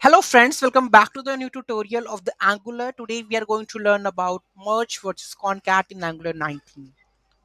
Hello friends, welcome back to the new tutorial of the Angular. Today we are going to learn about merge versus concat in Angular 19.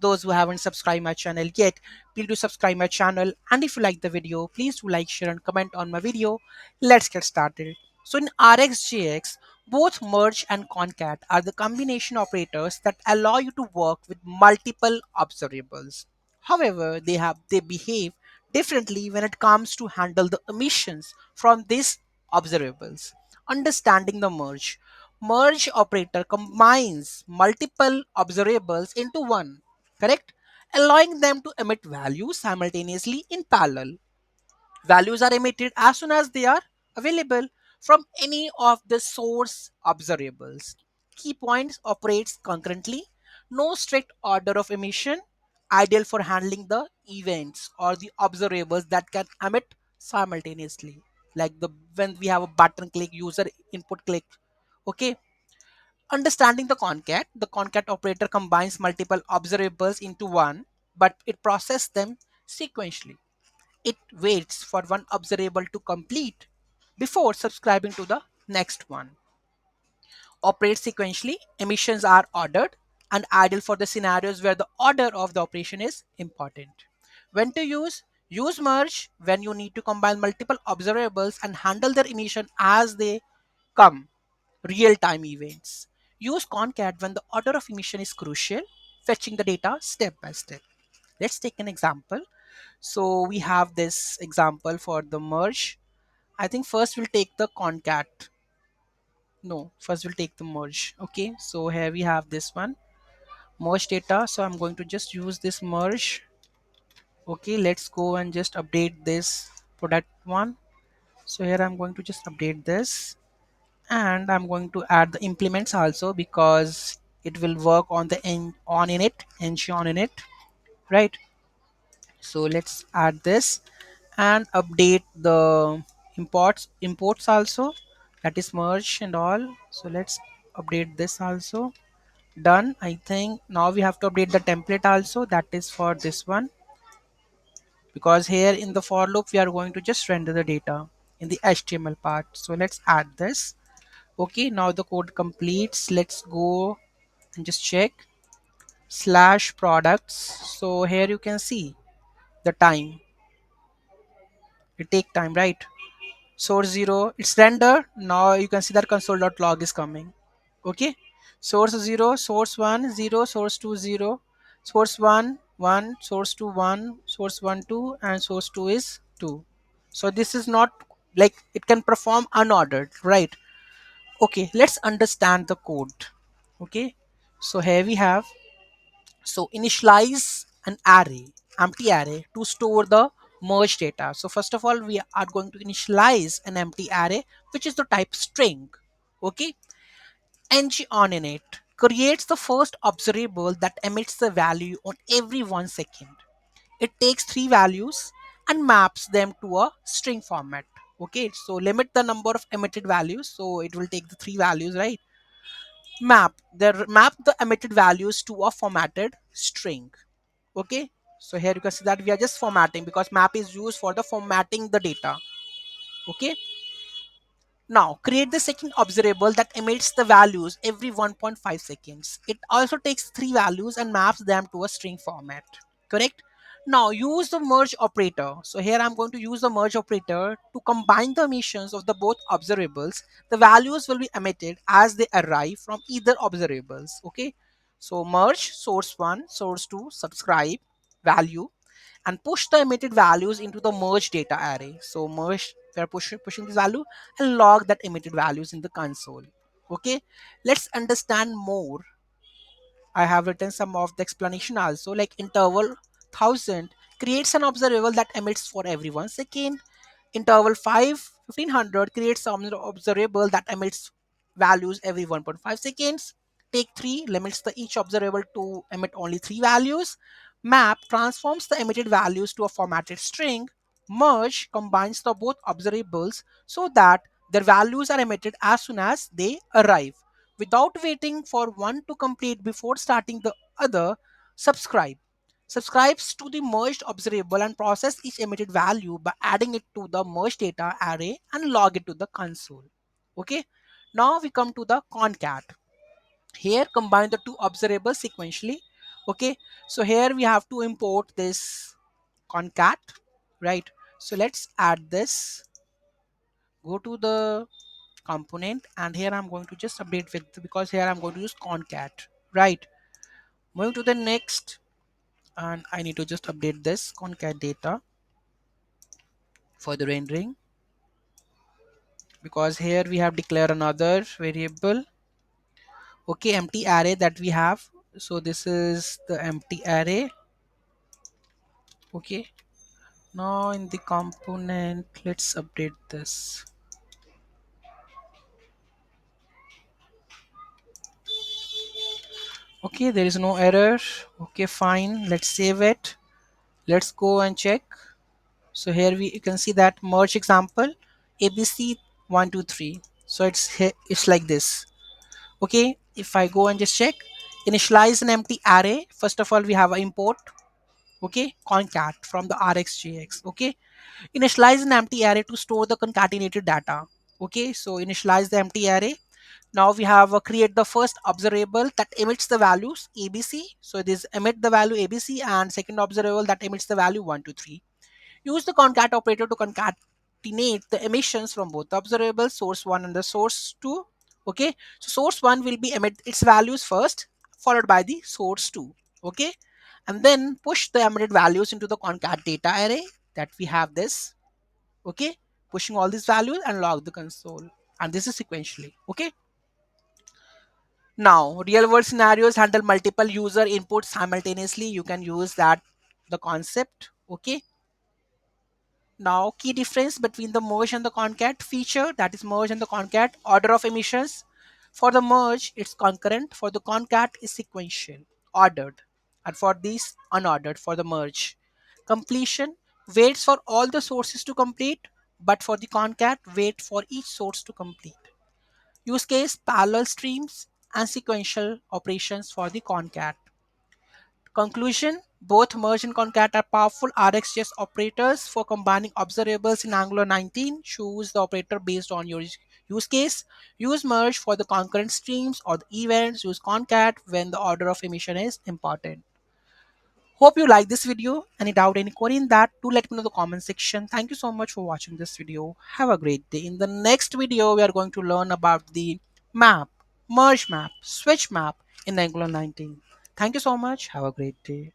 Those who haven't subscribed my channel yet, please do subscribe my channel, and if you like the video, please do like, share and comment on my video. Let's get started. So in RxJS, both merge and concat are the combination operators that allow you to work with multiple observables. However, they behave differently when it comes to handle the emissions from these observables. Understanding the merge. Merge operator combines multiple observables into one, correct? Allowing them to emit values simultaneously in parallel. Values are emitted as soon as they are available from any of the source observables. Key points operates concurrently, no strict order of emission, ideal for handling the events or the observables that can emit simultaneously. Like the when we have a button click, user input click. Okay. Understanding the concat operator combines multiple observables into one, but it processes them sequentially. It waits for one observable to complete before subscribing to the next one. Operates sequentially, emissions are ordered and ideal for the scenarios where the order of the operation is important. When to use? Use merge when you need to combine multiple observables and handle their emission as they come, real-time events. Use concat when the order of emission is crucial, fetching the data step by step. Let's take an example. So we have this example for the merge. I think first we'll take the concat. No, first we'll take the merge. Okay, so here we have this one merge data. So I'm going to just use this merge. Okay, let's go and just update this product one. So here I'm going to just update this, and I'm going to add the implements also because it will work on the on init, ng on init, right? So let's add this and update the imports also, that is merge and all. So let's update this also. Done. I think now we have to update the template also, that is for this one, because here in the for loop we are going to just render the data in the HTML part. So let's add this. Okay, now the code completes. Let's go and just check slash products. So here you can see the time. It take time, right? Source 0, it's rendered. Now you can see that console.log is coming. Okay, source 0, source 1 0, source 2 0, source 1 1, source 2 1, source 1 2, and source 2 is 2. So this is not like it can perform unordered, right? Okay, let's understand the code. Okay, so here we have, so initialize an array, empty array, to store the merge data. So first of all, we are going to initialize an empty array, which is the type string. Okay, ng on init creates the first observable that emits the value on every 1 second. It takes three values and maps them to a string format. Okay, so limit the number of emitted values. So it will take the three values, right? Map the emitted values to a formatted string. Okay, so here you can see that we are just formatting because map is used for the formatting the data. Okay, now create the second observable that emits the values every 1.5 seconds. It also takes three values and maps them to a string format, correct? Now use the merge operator. So here I'm going to use the merge operator to combine the emissions of the both observables. The values will be emitted as they arrive from either observables. Okay, so merge source 1, source 2, subscribe value, and push the emitted values into the merge data array. So merge, we are pushing this value and log that emitted values in the console. Okay, let's understand more. I have written some of the explanation also, like interval 1000 creates an observable that emits for every 1 second. Interval 5 1500 creates some observable that emits values every 1.5 seconds. Take 3 limits the each observable to emit only 3 values. Map transforms the emitted values to a formatted string. Merge combines the both observables so that their values are emitted as soon as they arrive. Without waiting for one to complete before starting the other, subscribe. subscribes to the merged observable and process each emitted value by adding it to the merged data array and log it to the console. Okay. Now we come to the concat. Here combine the two observables sequentially. Okay. So here we have to import this concat, right? So let's add this. Go to the component, and here I'm going to just update with, because here I'm going to use concat, right? Moving to the next, and I need to just update this concat data for the rendering, because here we have declared another variable. Okay, empty array that we have. So this is the empty array. Okay, now in the component, let's update this. Okay, there is no error. Okay, fine, let's save it. Let's go and check. So here we, you can see that merge example ABC 123. So it's like this. Okay, if I go and just check, initialize an empty array. First of all, we have an import. Okay, concat from the RxJS. Okay, initialize an empty array to store the concatenated data. Okay, so initialize the empty array. Now we have create the first observable that emits the values ABC. So this emit the value ABC, and second observable that emits the value 123. Use the concat operator to concatenate the emissions from both the observable source 1 and the source 2. Okay, so source 1 will be emit its values first, followed by the source 2. Okay, and then push the emitted values into the concat data array that we have this. Okay, pushing all these values and log the console, and this is sequentially. Okay, now real world scenarios handle multiple user inputs simultaneously. You can use that, the concept. Okay, now, key difference between the merge and the concat feature, that is merge and the concat order of emissions. For the merge, it's concurrent. For the concat, is sequential, ordered, and for these, unordered. For the merge, completion waits for all the sources to complete, but for the concat, wait for each source to complete. Use case parallel streams and sequential operations for the concat. Conclusion, both merge and concat are powerful RxJS operators for combining observables in Angular 19. Choose the operator based on your use case. Use merge for the concurrent streams or the events. Use concat when the order of emission is important. Hope you like this video. Any doubt, any query in that, do let me know in the comment section. Thank you so much for watching this video. Have a great day. In the next video, we are going to learn about the map, merge map, switch map in Angular 19. Thank you so much. Have a great day.